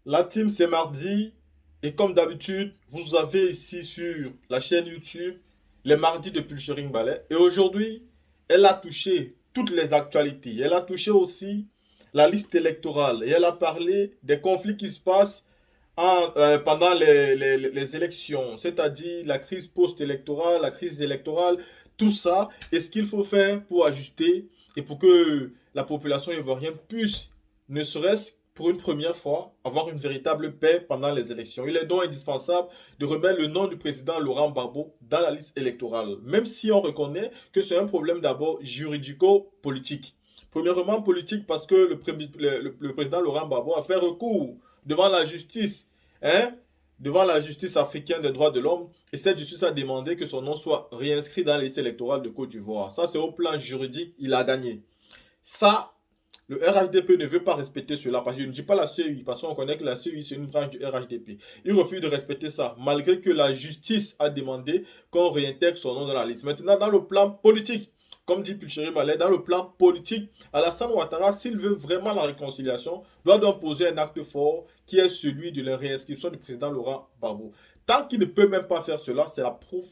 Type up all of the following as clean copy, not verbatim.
La team, c'est mardi. Et comme d'habitude, vous avez ici sur la chaîne YouTube les mardis de Pulchering Ballet. Et aujourd'hui, elle a touché toutes les actualités. Elle a touché aussi la liste électorale. Et elle a parlé des conflits qui se passent pendant les élections. C'est-à-dire la crise post-électorale, la crise électorale, tout ça. Et ce qu'il faut faire pour ajuster et pour que la population ivoirienne puisse, ne serait-ce pour une première fois, avoir une véritable paix pendant les élections. Il est donc indispensable de remettre le nom du président Laurent Gbagbo dans la liste électorale, même si on reconnaît que c'est un problème d'abord juridico-politique. Premièrement, politique parce que le président Laurent Gbagbo a fait recours devant la justice, hein, devant la justice africaine des droits de l'homme, et cette justice a demandé que son nom soit réinscrit dans la liste électorale de Côte d'Ivoire. Ça, c'est au plan juridique, il a gagné. Ça, le RHDP ne veut pas respecter cela parce que je ne dis pas la CEI parce qu'on connaît que la CEI c'est une branche du RHDP. Il refuse de respecter ça malgré que la justice a demandé qu'on réintègre son nom dans la liste. Maintenant, dans le plan politique, comme dit Pulcheri Malais, dans le plan politique, Alassane Ouattara, s'il veut vraiment la réconciliation, doit donc poser un acte fort qui est celui de la réinscription du président Laurent Gbagbo. Tant qu'il ne peut même pas faire cela, c'est la preuve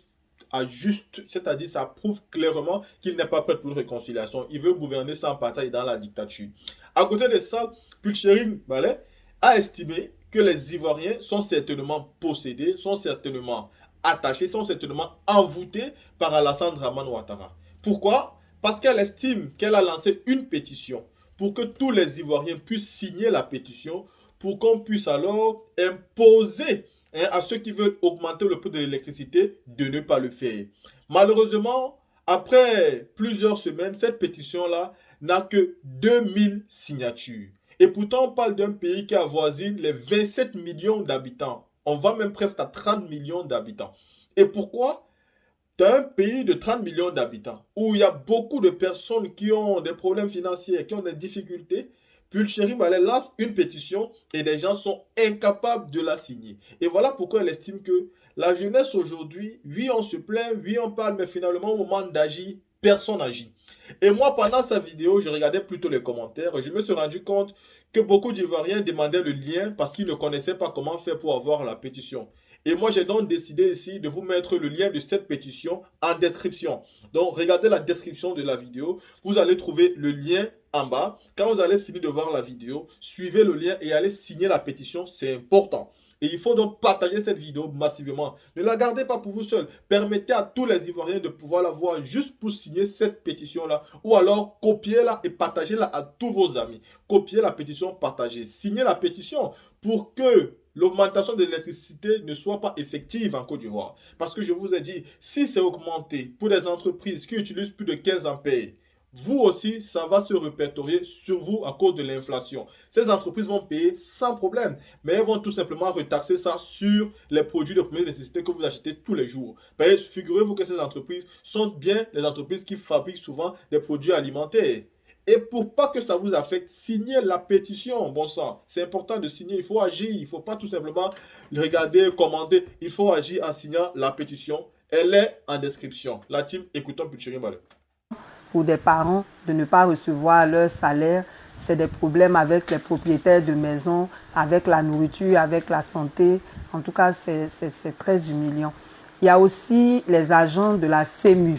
à juste, c'est-à-dire ça prouve clairement qu'il n'est pas prêt pour une réconciliation. Il veut gouverner sans partage dans la dictature. À côté de ça, Pulchering Ballet a estimé que les Ivoiriens sont certainement possédés, sont certainement attachés, sont certainement envoûtés par Alassane Dramane Ouattara. Pourquoi? Parce qu'elle estime qu'elle a lancé une pétition pour que tous les Ivoiriens puissent signer la pétition pour qu'on puisse alors imposer à ceux qui veulent augmenter le prix de l'électricité de ne pas le faire. Malheureusement, après plusieurs semaines, cette pétition-là n'a que 2000 signatures. Et pourtant, on parle d'un pays qui avoisine les 27 millions d'habitants. On va même presque à 30 millions d'habitants. Et pourquoi? Dans un pays de 30 millions d'habitants, où il y a beaucoup de personnes qui ont des problèmes financiers, qui ont des difficultés, Pulcheri Malais lance une pétition et des gens sont incapables de la signer. Et voilà pourquoi elle estime que la jeunesse aujourd'hui, oui on se plaint, oui on parle, mais finalement au moment d'agir, personne n'agit. Et moi pendant sa vidéo, je regardais plutôt les commentaires, je me suis rendu compte que beaucoup d'Ivoiriens demandaient le lien parce qu'ils ne connaissaient pas comment faire pour avoir la pétition. Et moi, j'ai donc décidé ici de vous mettre le lien de cette pétition en description. Donc, regardez la description de la vidéo. Vous allez trouver le lien en bas. Quand vous allez finir de voir la vidéo, suivez le lien et allez signer la pétition. C'est important. Et il faut donc partager cette vidéo massivement. Ne la gardez pas pour vous seul. Permettez à tous les Ivoiriens de pouvoir la voir juste pour signer cette pétition-là. Ou alors, copiez-la et partagez-la à tous vos amis. Copiez la pétition, partagez. Signez la pétition pour que l'augmentation de l'électricité ne soit pas effective en Côte d'Ivoire. Parce que je vous ai dit, si c'est augmenté pour des entreprises qui utilisent plus de 15 ampères, vous aussi, ça va se répertorier sur vous à cause de l'inflation. Ces entreprises vont payer sans problème, mais elles vont tout simplement retaxer ça sur les produits de première nécessité que vous achetez tous les jours. Figurez-vous que ces entreprises sont bien les entreprises qui fabriquent souvent des produits alimentaires. Et pour pas que ça vous affecte, signez la pétition. Bon sang, c'est important de signer. Il faut agir. Il ne faut pas tout simplement regarder, commander. Il faut agir en signant la pétition. Elle est en description. La team, écoutons Pulcheri Malais. Pour des parents de ne pas recevoir leur salaire, c'est des problèmes avec les propriétaires de maisons, avec la nourriture, avec la santé. En tout cas, c'est très humiliant. Il y a aussi les agents de la CEMU.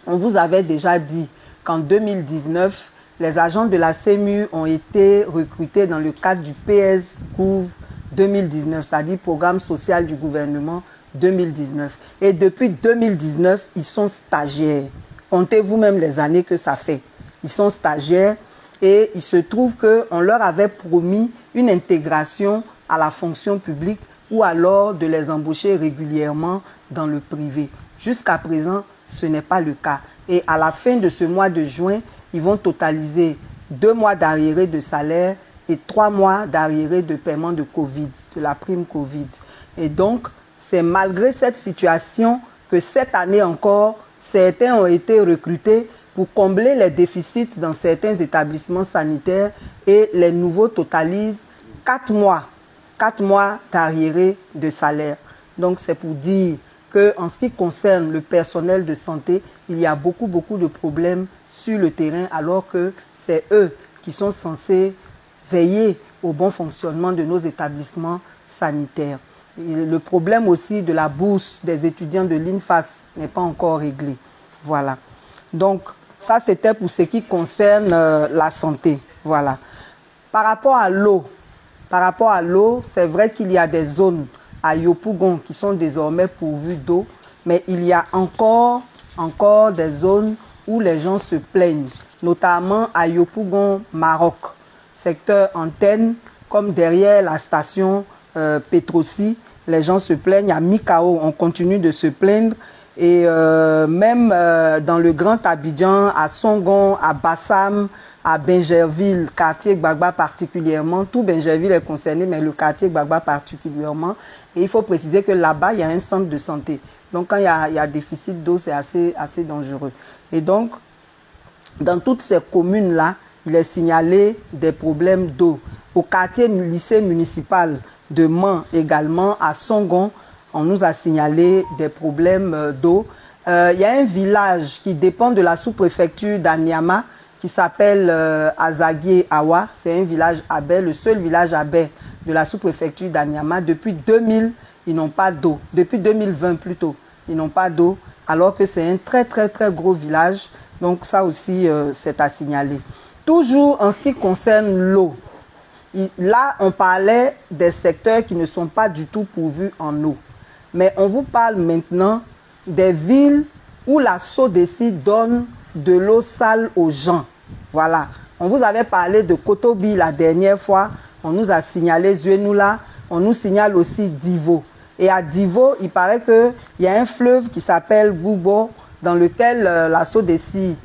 On vous avait déjà dit qu'en 2019, les agents de la CEMU ont été recrutés dans le cadre du PS-Gouv 2019, c'est-à-dire Programme social du gouvernement 2019. Et depuis 2019, ils sont stagiaires. Comptez vous-même les années que ça fait. Ils sont stagiaires et il se trouve qu'on leur avait promis une intégration à la fonction publique ou alors de les embaucher régulièrement dans le privé. Jusqu'à présent, ce n'est pas le cas. Et à la fin de ce mois de juin, ils vont totaliser 2 mois d'arriérés de salaire et 3 mois d'arriérés de paiement de Covid, de la prime Covid. Et donc, c'est malgré cette situation que cette année encore, certains ont été recrutés pour combler les déficits dans certains établissements sanitaires et les nouveaux totalisent 4 mois d'arriérés de salaire. Donc, c'est pour dire qu'en ce qui concerne le personnel de santé, il y a beaucoup de problèmes sur le terrain alors que c'est eux qui sont censés veiller au bon fonctionnement de nos établissements sanitaires. Et le problème aussi de la bourse des étudiants de l'INFAS n'est pas encore réglé. Voilà. Donc, ça, c'était pour ce qui concerne la santé. Voilà. Par rapport à l'eau, c'est vrai qu'il y a des zones à Yopougon qui sont désormais pourvues d'eau, mais il y a encore des zones où les gens se plaignent, notamment à Yopougon, Maroc, secteur antenne, comme derrière la station Petrosi. Les gens se plaignent. À Mikao, on continue de se plaindre. Et même dans le Grand Abidjan, à Songon, à Bassam, à Bingerville, quartier Gbagba particulièrement. Tout Bingerville est concerné, mais le quartier Gbagba particulièrement. Et il faut préciser que là-bas, il y a un centre de santé. Donc, quand il y a déficit d'eau, c'est assez dangereux. Et donc, dans toutes ces communes-là, il est signalé des problèmes d'eau. Au quartier lycée municipal de Mans également, à Songon, on nous a signalé des problèmes d'eau. Il y a un village qui dépend de la sous-préfecture d'Anyama qui s'appelle Azagué Awa. C'est un village abbé, le seul village abbé de la sous-préfecture d'Anyama. Depuis 2000, ils n'ont pas d'eau. Depuis 2020 plutôt, ils n'ont pas d'eau, alors que c'est un très très très gros village. Donc ça aussi, c'est à signaler. Toujours en ce qui concerne l'eau, là, on parlait des secteurs qui ne sont pas du tout pourvus en eau. Mais on vous parle maintenant des villes où la SODECI donne de l'eau sale aux gens. Voilà. On vous avait parlé de Kotobi la dernière fois. On nous a signalé Zuenoula. On nous signale aussi Divo. Et à Divo, il paraît qu'il y a un fleuve qui s'appelle Goubo, dans lequel la SODECI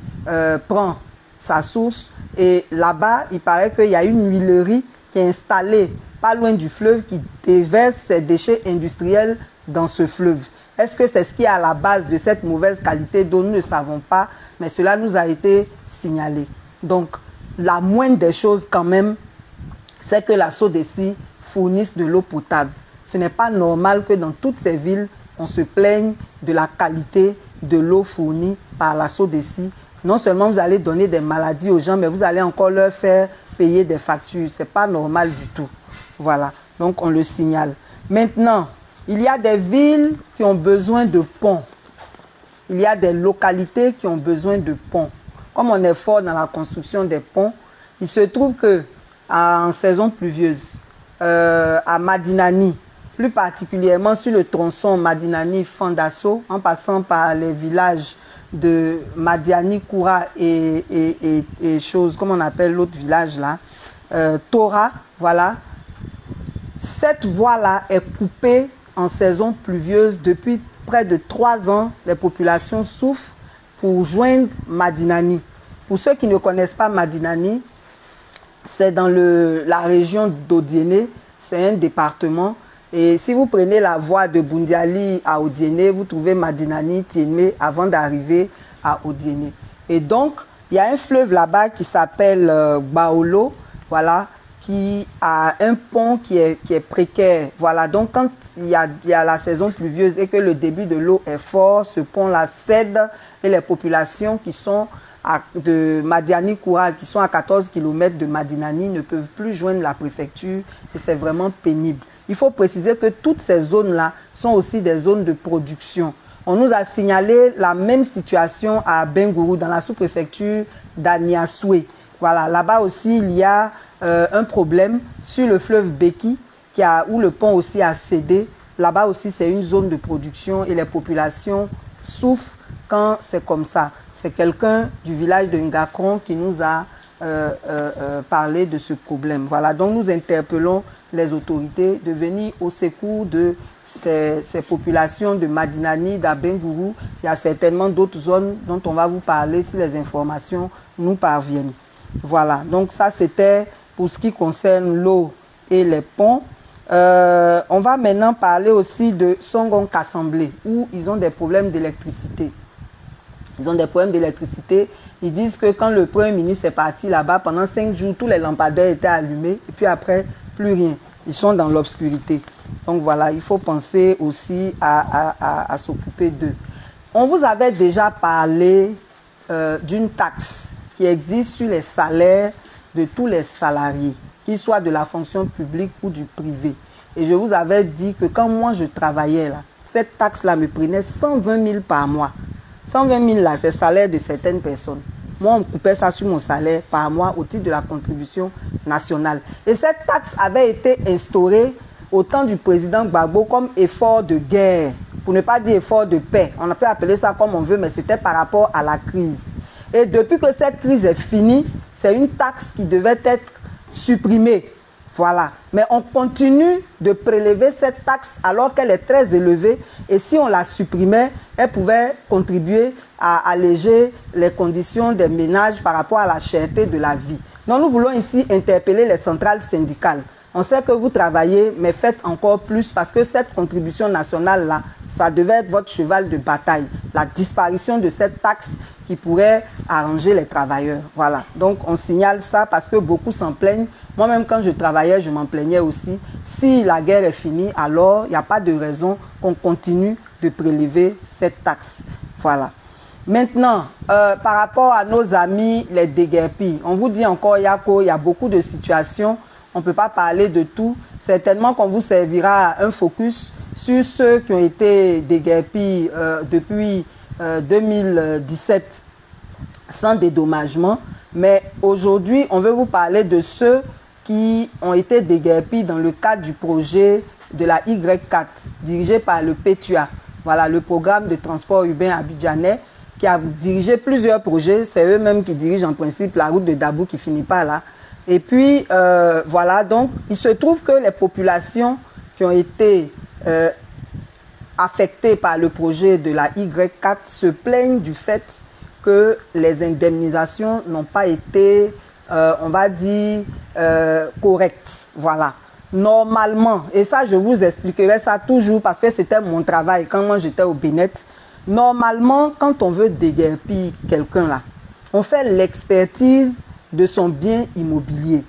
prend sa source. Et là-bas, il paraît qu'il y a une huilerie qui est installée pas loin du fleuve qui déverse ses déchets industriels dans ce fleuve. Est-ce que c'est ce qui est à la base de cette mauvaise qualité d'eau? Nous ne savons pas, mais cela nous a été signalé. Donc, la moindre des choses quand même, c'est que la SODECI fournisse de l'eau potable. Ce n'est pas normal que dans toutes ces villes, on se plaigne de la qualité de l'eau fournie par la SODECI. Non seulement vous allez donner des maladies aux gens, mais vous allez encore leur faire payer des factures. Ce n'est pas normal du tout. Voilà, donc on le signale. Maintenant, il y a des villes qui ont besoin de ponts. Il y a des localités qui ont besoin de ponts. Comme on est fort dans la construction des ponts, il se trouve que en saison pluvieuse, à Madinani, plus particulièrement sur le tronçon Madinani-Fandasso, en passant par les villages de Madiani, Koura et chose, comment on appelle l'autre village là, Tora, voilà. Cette voie-là est coupée en saison pluvieuse depuis près de 3 ans. Les populations souffrent pour joindre Madinani. Pour ceux qui ne connaissent pas Madinani, c'est dans la région d'Odiéné, c'est un département. Et si vous prenez la voie de Bundiali à Odiéné, vous trouvez Madinani, Tiémé, avant d'arriver à Odiéné. Et donc, il y a un fleuve là-bas qui s'appelle Baolo, voilà, qui a un pont qui est précaire. Voilà, donc quand il y a la saison pluvieuse et que le débit de l'eau est fort, ce pont-là cède et les populations qui sont de Madiani Koura, qui sont à 14 km de Madinani, ne peuvent plus joindre la préfecture et c'est vraiment pénible. Il faut préciser que toutes ces zones-là sont aussi des zones de production. On nous a signalé la même situation à Bengourou, dans la sous-préfecture d'Aniasoué. Voilà, là-bas aussi, il y a un problème sur le fleuve Beki, où le pont aussi a cédé. Là-bas aussi, c'est une zone de production et les populations souffrent quand c'est comme ça. C'est quelqu'un du village de Ngakron qui nous a parlé de ce problème. Voilà, donc nous interpellons les autorités de venir au secours de ces populations de Madinani, d'Abengourou. Il y a certainement d'autres zones dont on va vous parler si les informations nous parviennent. Voilà, donc ça c'était pour ce qui concerne l'eau et les ponts. On va maintenant parler aussi de Songon Kassamblé, où ils ont des problèmes d'électricité. Ils ont des problèmes d'électricité. Ils disent que quand le Premier ministre est parti là-bas, pendant 5 jours, tous les lampadaires étaient allumés. Et puis après, plus rien. Ils sont dans l'obscurité. Donc voilà, il faut penser aussi à s'occuper d'eux. On vous avait déjà parlé d'une taxe qui existe sur les salaires de tous les salariés. qu'il soit de la fonction publique ou du privé. Et je vous avais dit que quand moi je travaillais là, cette taxe-là me prenait 120 000 par mois. 120 000 là, c'est le salaire de certaines personnes. Moi, on me coupait ça sur mon salaire par mois au titre de la contribution nationale. Et cette taxe avait été instaurée au temps du président Gbagbo comme effort de guerre, pour ne pas dire effort de paix. On peut appeler ça comme on veut, mais c'était par rapport à la crise. Et depuis que cette crise est finie, c'est une taxe qui devait être supprimée. Voilà. Mais on continue de prélever cette taxe alors qu'elle est très élevée. Et si on la supprimait, elle pouvait contribuer à alléger les conditions des ménages par rapport à la cherté de la vie. Donc nous voulons ici interpeller les centrales syndicales. On sait que vous travaillez, mais faites encore plus parce que cette contribution nationale-là, ça devait être votre cheval de bataille. La disparition de cette taxe qui pourrait arranger les travailleurs. Voilà. Donc on signale ça parce que beaucoup s'en plaignent. Moi-même, quand je travaillais, je m'en plaignais aussi. Si la guerre est finie, alors il n'y a pas de raison qu'on continue de prélever cette taxe. Voilà. Maintenant, par rapport à nos amis, les déguerpis, on vous dit encore, Yako, il y a beaucoup de situations. On ne peut pas parler de tout. Certainement qu'on vous servira un focus sur ceux qui ont été déguerpis depuis 2017 sans dédommagement. Mais aujourd'hui, on veut vous parler de ceux qui ont été déguerpis dans le cadre du projet de la Y4, dirigé par le PTUA. Voilà, le programme de transport urbain abidjanais, qui a dirigé plusieurs projets. C'est eux-mêmes qui dirigent en principe la route de Dabou qui finit pas là. Et puis, voilà, donc, il se trouve que les populations qui ont été affectées par le projet de la Y4 se plaignent du fait que les indemnisations n'ont pas été, on va dire, correctes. Voilà. Normalement, et ça, je vous expliquerai ça toujours parce que c'était mon travail quand moi j'étais au Bénet. Normalement, quand on veut déguerpir quelqu'un là, on fait l'expertise de son bien immobilier.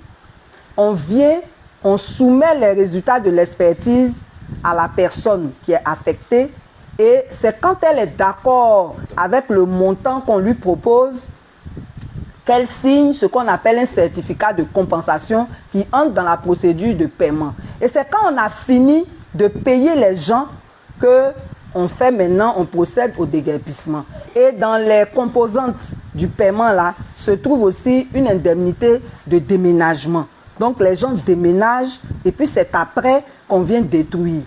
On vient, on soumet les résultats de l'expertise à la personne qui est affectée et c'est quand elle est d'accord avec le montant qu'on lui propose qu'elle signe ce qu'on appelle un certificat de compensation qui entre dans la procédure de paiement. Et c'est quand on a fini de payer les gens que on fait maintenant, on procède au déguerpissement. Et dans les composantes du paiement là, se trouve aussi une indemnité de déménagement. Donc les gens déménagent et puis c'est après qu'on vient détruire.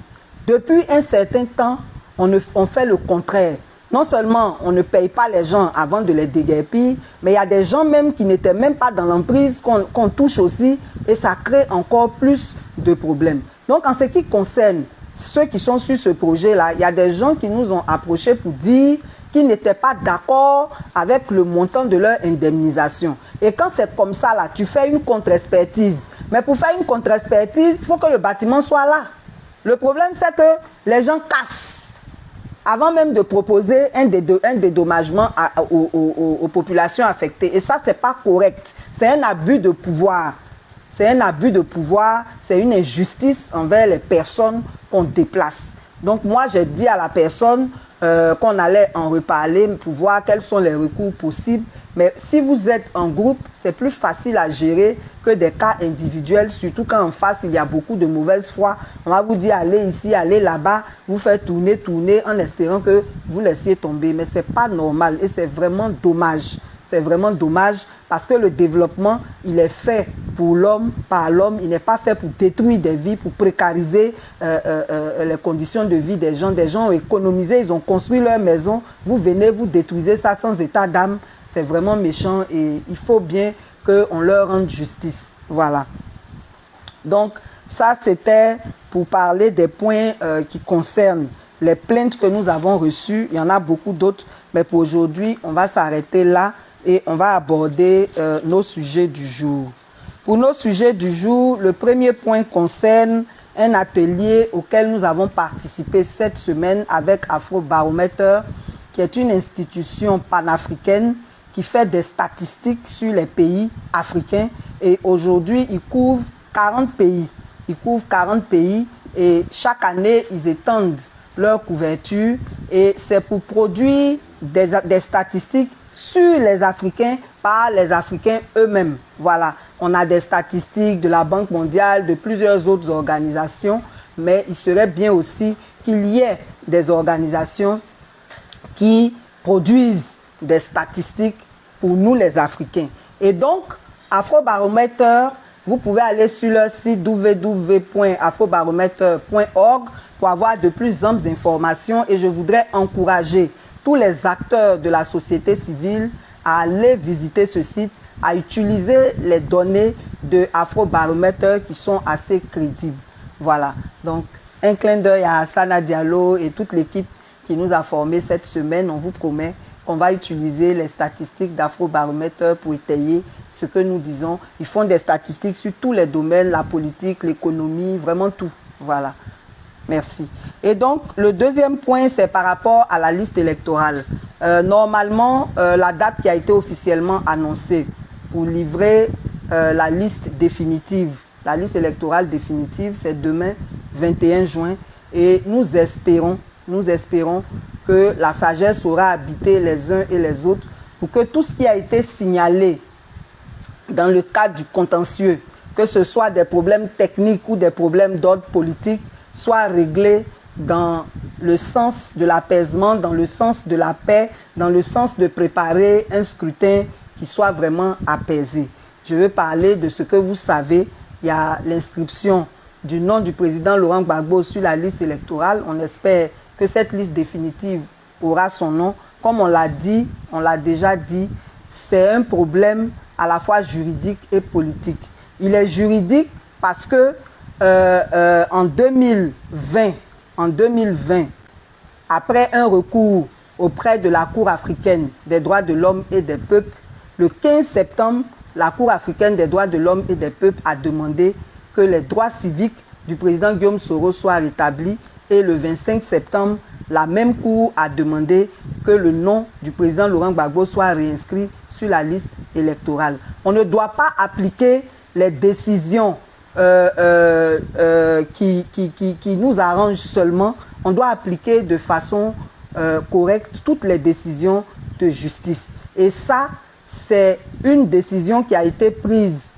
Depuis un certain temps, on fait le contraire. Non seulement on ne paye pas les gens avant de les déguerpir, mais il y a des gens même qui n'étaient même pas dans l'emprise qu'on touche aussi et ça crée encore plus de problèmes. Donc en ce qui concerne ceux qui sont sur ce projet-là, il y a des gens qui nous ont approchés pour dire qu'ils n'étaient pas d'accord avec le montant de leur indemnisation. Et quand c'est comme ça, là, tu fais une contre-expertise. Mais pour faire une contre-expertise, il faut que le bâtiment soit là. Le problème, c'est que les gens cassent. Avant même de proposer un dédommagement aux populations affectées. Et ça, c'est pas correct. C'est un abus de pouvoir. C'est un abus de pouvoir, c'est une injustice envers les personnes qu'on déplace. Donc moi, j'ai dit à la personne qu'on allait en reparler pour voir quels sont les recours possibles. Mais si vous êtes en groupe, c'est plus facile à gérer que des cas individuels, surtout quand en face, il y a beaucoup de mauvaise foi. On va vous dire, allez ici, allez là-bas, vous faites tourner en espérant que vous laissiez tomber. Mais ce n'est pas normal et c'est vraiment dommage. C'est vraiment dommage parce que le développement, il est fait pour l'homme, par l'homme. Il n'est pas fait pour détruire des vies, pour précariser les conditions de vie des gens. Des gens ont économisé, ils ont construit leur maison. Vous venez, vous détruisez ça sans état d'âme. C'est vraiment méchant et il faut bien qu'on leur rende justice. Voilà. Donc, ça, c'était pour parler des points qui concernent les plaintes que nous avons reçues. Il y en a beaucoup d'autres, mais pour aujourd'hui, on va s'arrêter là. Et on va aborder nos sujets du jour. Pour nos sujets du jour, le premier point concerne un atelier auquel nous avons participé cette semaine avec Afrobaromètre, qui est une institution panafricaine qui fait des statistiques sur les pays africains. Et aujourd'hui, ils couvrent 40 pays. Ils couvrent 40 pays et chaque année, ils étendent leur couverture. Et c'est pour produire des statistiques sur les Africains par les Africains eux-mêmes. Voilà. on a des statistiques de la Banque mondiale, de plusieurs autres organisations, mais il serait bien aussi qu'il y ait des organisations qui produisent des statistiques pour nous les Africains. Et donc, Afrobaromètre, vous pouvez aller sur leur site www.afrobaromètre.org pour avoir de plus amples informations, et je voudrais encourager tous les acteurs de la société civile à aller visiter ce site, à utiliser les données de Afrobaromètre qui sont assez crédibles. Voilà, donc un clin d'œil à Hassana Diallo et toute l'équipe qui nous a formés cette semaine. On vous promet qu'on va utiliser les statistiques d'Afrobaromètre pour étayer ce que nous disons. Ils font des statistiques sur tous les domaines, la politique, l'économie, vraiment tout. Voilà. Merci. Et donc, le deuxième point, c'est par rapport à la liste électorale. Normalement, la date qui a été officiellement annoncée pour livrer la liste définitive, la liste électorale définitive, c'est demain, 21 juin. Et nous espérons que la sagesse aura habité les uns et les autres pour que tout ce qui a été signalé dans le cadre du contentieux, que ce soit des problèmes techniques ou des problèmes d'ordre politique, soit réglé dans le sens de l'apaisement, dans le sens de la paix, dans le sens de préparer un scrutin qui soit vraiment apaisé. Je veux parler de ce que vous savez. Il y a l'inscription du nom du président Laurent Gbagbo sur la liste électorale. On espère que cette liste définitive aura son nom. Comme on l'a dit, on l'a déjà dit, c'est un problème à la fois juridique et politique. Il est juridique parce que en 2020, après un recours auprès de la Cour africaine des droits de l'homme et des peuples, le 15 septembre, la Cour africaine des droits de l'homme et des peuples a demandé que les droits civiques du président Guillaume Soro soient rétablis, et le 25 septembre, la même Cour a demandé que le nom du président Laurent Gbagbo soit réinscrit sur la liste électorale. On ne doit pas appliquer les décisions qui nous arrangent seulement. On doit appliquer de façon correcte toutes les décisions de justice. Et ça, c'est une décision qui a été prise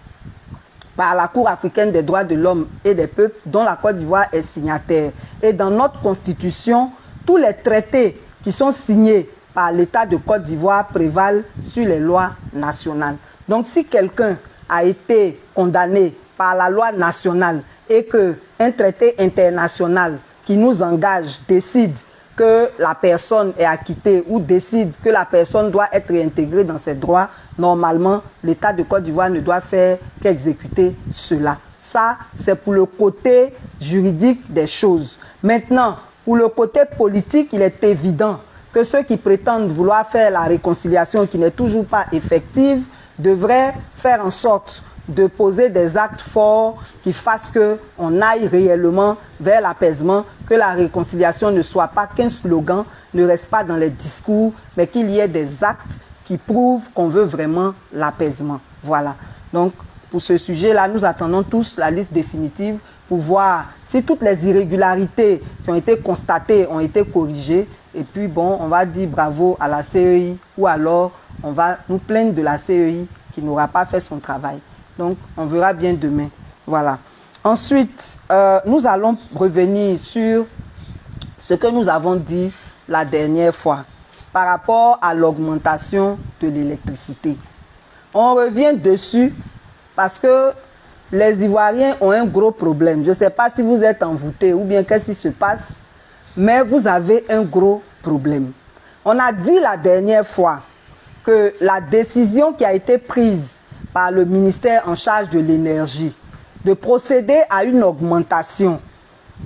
par la Cour africaine des droits de l'homme et des peuples, dont la Côte d'Ivoire est signataire. Et dans notre constitution, tous les traités qui sont signés par l'État de Côte d'Ivoire prévalent sur les lois nationales. Donc si quelqu'un a été condamné par la loi nationale et qu'un traité international qui nous engage décide que la personne est acquittée ou décide que la personne doit être réintégrée dans ses droits, normalement, l'État de Côte d'Ivoire ne doit faire qu'exécuter cela. Ça, c'est pour le côté juridique des choses. Maintenant, pour le côté politique, il est évident que ceux qui prétendent vouloir faire la réconciliation qui n'est toujours pas effective devraient faire en sorte de poser des actes forts qui fassent qu'on aille réellement vers l'apaisement, que la réconciliation ne soit pas qu'un slogan, ne reste pas dans les discours, mais qu'il y ait des actes qui prouvent qu'on veut vraiment l'apaisement. Voilà. Donc, pour ce sujet-là, nous attendons tous la liste définitive pour voir si toutes les irrégularités qui ont été constatées ont été corrigées. Et puis, bon, on va dire bravo à la CEI, ou alors on va nous plaindre de la CEI qui n'aura pas fait son travail. Donc, on verra bien demain. Voilà. Ensuite, nous allons revenir sur ce que nous avons dit la dernière fois par rapport à l'augmentation de l'électricité. On revient dessus parce que les Ivoiriens ont un gros problème. Je ne sais pas si vous êtes envoûtés ou bien qu'est-ce qui se passe, mais vous avez un gros problème. On a dit la dernière fois que la décision qui a été prise par le ministère en charge de l'énergie de procéder à une augmentation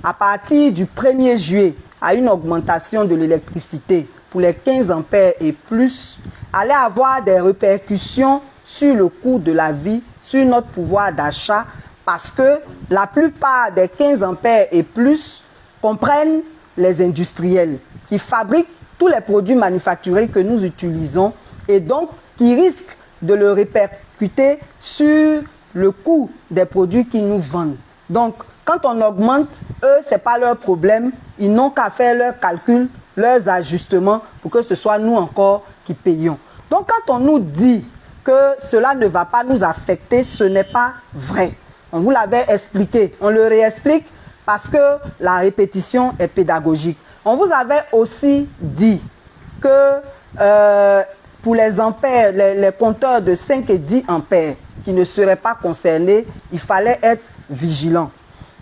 à partir du 1er juillet, à une augmentation de l'électricité pour les 15 ampères et plus, allait avoir des répercussions sur le coût de la vie, sur notre pouvoir d'achat, parce que la plupart des 15 ampères et plus comprennent les industriels qui fabriquent tous les produits manufacturés que nous utilisons et donc qui risquent de le répercuter sur le coût des produits qu'ils nous vendent. Donc, quand on augmente, eux, ce n'est pas leur problème. Ils n'ont qu'à faire leurs calculs, leurs ajustements pour que ce soit nous encore qui payons. Donc, quand on nous dit que cela ne va pas nous affecter, ce n'est pas vrai. On vous l'avait expliqué, on le réexplique parce que la répétition est pédagogique. On vous avait aussi dit que pour les ampères, les compteurs de 5 et 10 ampères qui ne seraient pas concernés, il fallait être vigilant.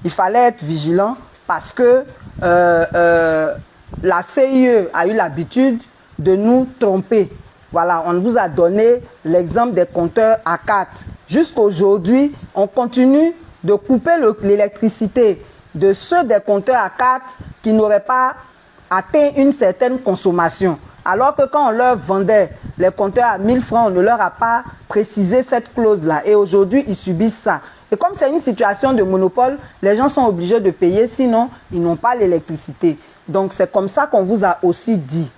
Il fallait être vigilant parce que la CIE a eu l'habitude de nous tromper. Voilà, on vous a donné l'exemple des compteurs à 4. Jusqu'aujourd'hui, on continue de couper l'électricité de ceux des compteurs à 4 qui n'auraient pas atteint une certaine consommation. Alors que quand on leur vendait les compteurs à 1000 francs, on ne leur a pas précisé cette clause-là. Et aujourd'hui, ils subissent ça. Et comme c'est une situation de monopole, les gens sont obligés de payer, sinon ils n'ont pas l'électricité. Donc c'est comme ça qu'on vous a aussi dit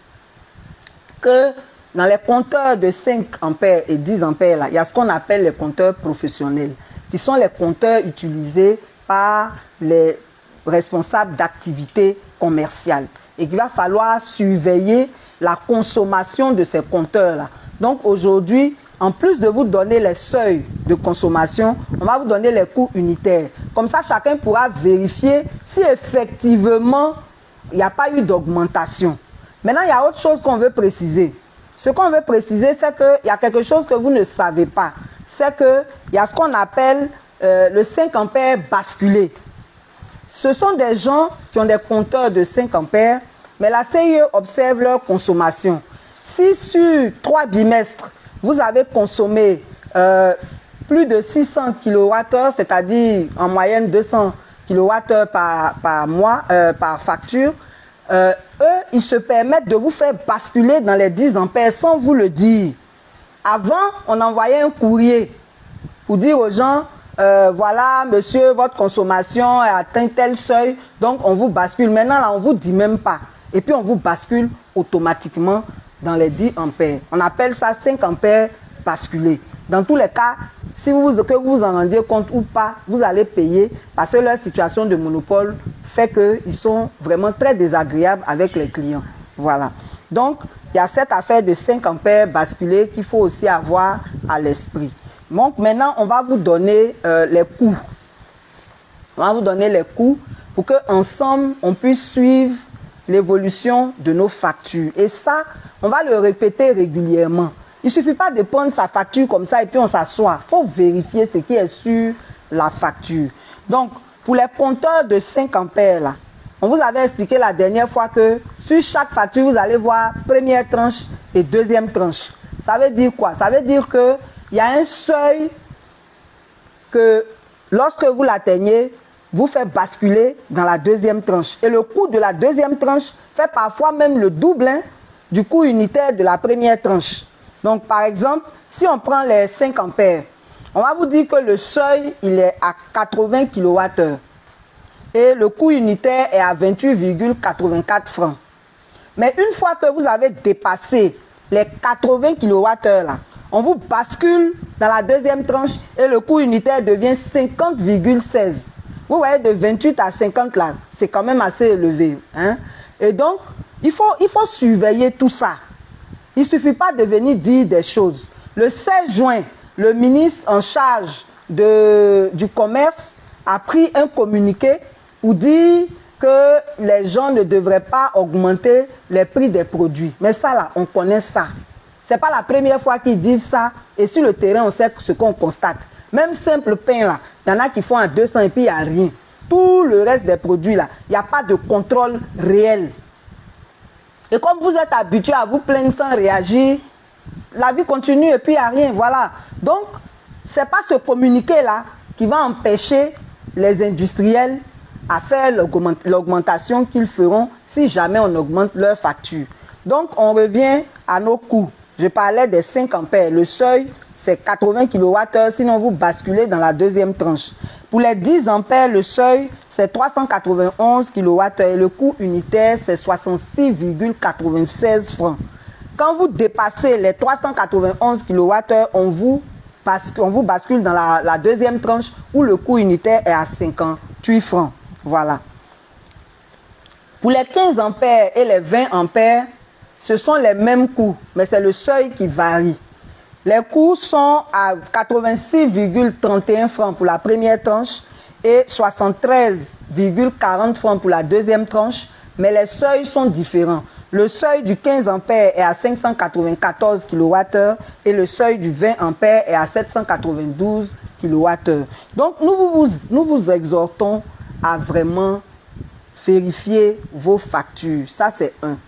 que dans les compteurs de 5 ampères et 10 ampères, là, il y a ce qu'on appelle les compteurs professionnels, qui sont les compteurs utilisés par les responsables d'activités commerciales. Et qu'il va falloir surveiller la consommation de ces compteurs-là. Donc aujourd'hui, en plus de vous donner les seuils de consommation, on va vous donner les coûts unitaires. Comme ça, chacun pourra vérifier si effectivement, il n'y a pas eu d'augmentation. Maintenant, il y a autre chose qu'on veut préciser. Ce qu'on veut préciser, c'est qu'il y a quelque chose que vous ne savez pas. C'est qu'il y a ce qu'on appelle le 5 ampères basculé. Ce sont des gens qui ont des compteurs de 5 ampères, mais la CIE observe leur consommation. Si sur 3 bimestres, vous avez consommé plus de 600 kWh, c'est-à-dire en moyenne 200 kWh par mois, par facture, eux, ils se permettent de vous faire basculer dans les 10 ampères sans vous le dire. Avant, on envoyait un courrier pour dire aux gens, voilà, monsieur, votre consommation a atteint tel seuil, donc on vous bascule. Maintenant, là, on ne vous dit même pas. Et puis, on vous bascule automatiquement dans les 10 ampères. On appelle ça 5 ampères basculés. Dans tous les cas, si que vous en rendiez compte ou pas, vous allez payer parce que leur situation de monopole fait qu'ils sont vraiment très désagréables avec les clients. Voilà. Donc, il y a cette affaire de 5 ampères basculés qu'il faut aussi avoir à l'esprit. Donc, maintenant, on va vous donner les coûts. On va vous donner les coûts pour qu'ensemble, on puisse suivre l'évolution de nos factures. Et ça, on va le répéter régulièrement. Il ne suffit pas de prendre sa facture comme ça et puis on s'assoit. Il faut vérifier ce qui est sur la facture. Donc, pour les compteurs de 5 ampères, là, on vous avait expliqué la dernière fois que sur chaque facture, vous allez voir première tranche et deuxième tranche. Ça veut dire quoi? Ça veut dire qu'il y a un seuil que lorsque vous l'atteignez, vous fait basculer dans la deuxième tranche. Et le coût de la deuxième tranche fait parfois même le double du coût unitaire de la première tranche. Donc, par exemple, si on prend les 5 ampères, on va vous dire que le seuil, il est à 80 kWh. Et le coût unitaire est à 28,84 francs. Mais une fois que vous avez dépassé les 80 kWh, là, on vous bascule dans la deuxième tranche et le coût unitaire devient 50,16. Vous voyez, de 28 à 50 là, c'est quand même assez élevé. Hein? Et donc, il faut surveiller tout ça. Il ne suffit pas de venir dire des choses. Le 16 juin, le ministre en charge du commerce a pris un communiqué pour dire que les gens ne devraient pas augmenter les prix des produits. Mais ça là, on connaît ça. Ce n'est pas la première fois qu'ils disent ça. Et sur le terrain, on sait ce qu'on constate. Même simple pain là, il y en a qui font à 200 et puis il n'y a rien. Tout le reste des produits là, il n'y a pas de contrôle réel. Et comme vous êtes habitué à vous plaindre sans réagir, la vie continue et puis il n'y a rien. Voilà. Donc, ce n'est pas ce communiqué là qui va empêcher les industriels à faire l'augmentation qu'ils feront si jamais on augmente leur facture. Donc, on revient à nos coûts. Je parlais des 5 ampères. Le seuil, c'est 80 kWh, sinon vous basculez dans la deuxième tranche. Pour les 10 ampères, le seuil, c'est 391 kWh et le coût unitaire, c'est 66,96 francs. Quand vous dépassez les 391 kWh, on vous bascule dans la deuxième tranche où le coût unitaire est à 58 francs. Voilà. Pour les 15 ampères et les 20 ampères, ce sont les mêmes coûts, mais c'est le seuil qui varie. Les coûts sont à 86,31 francs pour la première tranche et 73,40 francs pour la deuxième tranche, mais les seuils sont différents. Le seuil du 15 ampères est à 594 kWh et le seuil du 20 ampères est à 792 kWh. Donc, nous vous exhortons à vraiment vérifier vos factures. Ça, c'est un.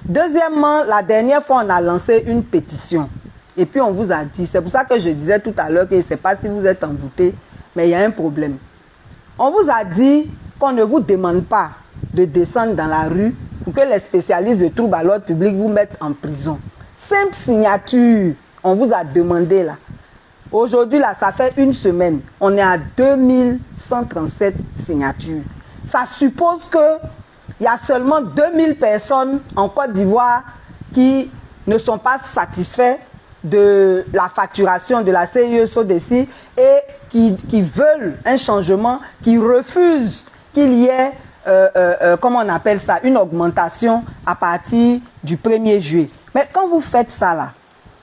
Deuxièmement, la dernière fois, on a lancé une pétition. Et puis, on vous a dit, c'est pour ça que je disais tout à l'heure que je ne sais pas si vous êtes envoûté, mais il y a un problème. On vous a dit qu'on ne vous demande pas de descendre dans la rue pour que les spécialistes de troubles à l'ordre public vous mettent en prison. Simple signature, on vous a demandé là. Aujourd'hui, là, ça fait une semaine. On est à 2137 signatures. Ça suppose qu'il y a seulement 2000 personnes en Côte d'Ivoire qui ne sont pas satisfaits de la facturation de la CIE-SODECI et qui veulent un changement, qui refusent qu'il y ait, comment on appelle ça, une augmentation à partir du 1er juillet. Mais quand vous faites ça là,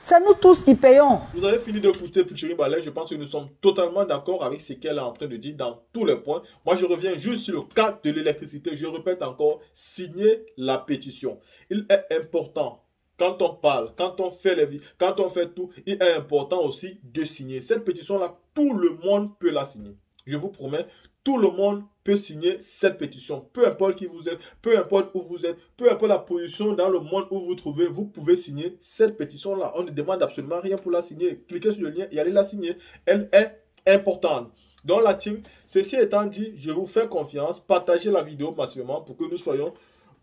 c'est nous tous qui payons. Vous avez fini d'écouter Pulchérie Ballet. Je pense que nous sommes totalement d'accord avec ce qu'elle est en train de dire dans tous les points. Moi, je reviens juste sur le cas de l'électricité. Je répète encore, signez la pétition. Il est important, quand on parle, quand on fait les vies, quand on fait tout, il est important aussi de signer. Cette pétition-là, tout le monde peut la signer. Je vous promets, tout le monde peut signer cette pétition. Peu importe qui vous êtes, peu importe où vous êtes, peu importe la position dans le monde où vous vous trouvez, vous pouvez signer cette pétition-là. On ne demande absolument rien pour la signer. Cliquez sur le lien et allez la signer. Elle est importante. Dans la team, ceci étant dit, je vous fais confiance. Partagez la vidéo massivement pour que nous soyons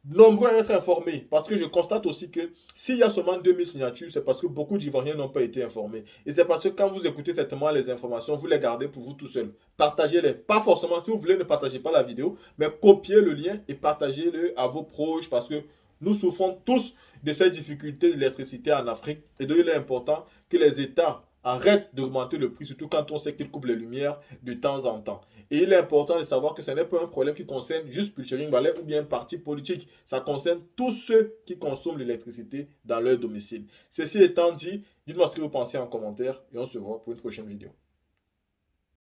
nombreux à être informés, parce que je constate aussi que s'il y a seulement 2000 signatures, c'est parce que beaucoup d'Ivoiriens n'ont pas été informés. Et c'est parce que quand vous écoutez certainement les informations, vous les gardez pour vous tout seul. Partagez-les. Pas forcément, si vous voulez, ne partagez pas la vidéo, mais copiez le lien et partagez-le à vos proches, parce que nous souffrons tous de cette difficulté d'électricité en Afrique. Et donc, il est important que les États arrêtent d'augmenter le prix, surtout quand on sait qu'ils coupent les lumières de temps en temps. Et il est important de savoir que ce n'est pas un problème qui concerne juste Pulchérie Ballet ou bien un parti politique. Ça concerne tous ceux qui consomment l'électricité dans leur domicile. Ceci étant dit, dites-moi ce que vous pensez en commentaire et on se voit pour une prochaine vidéo.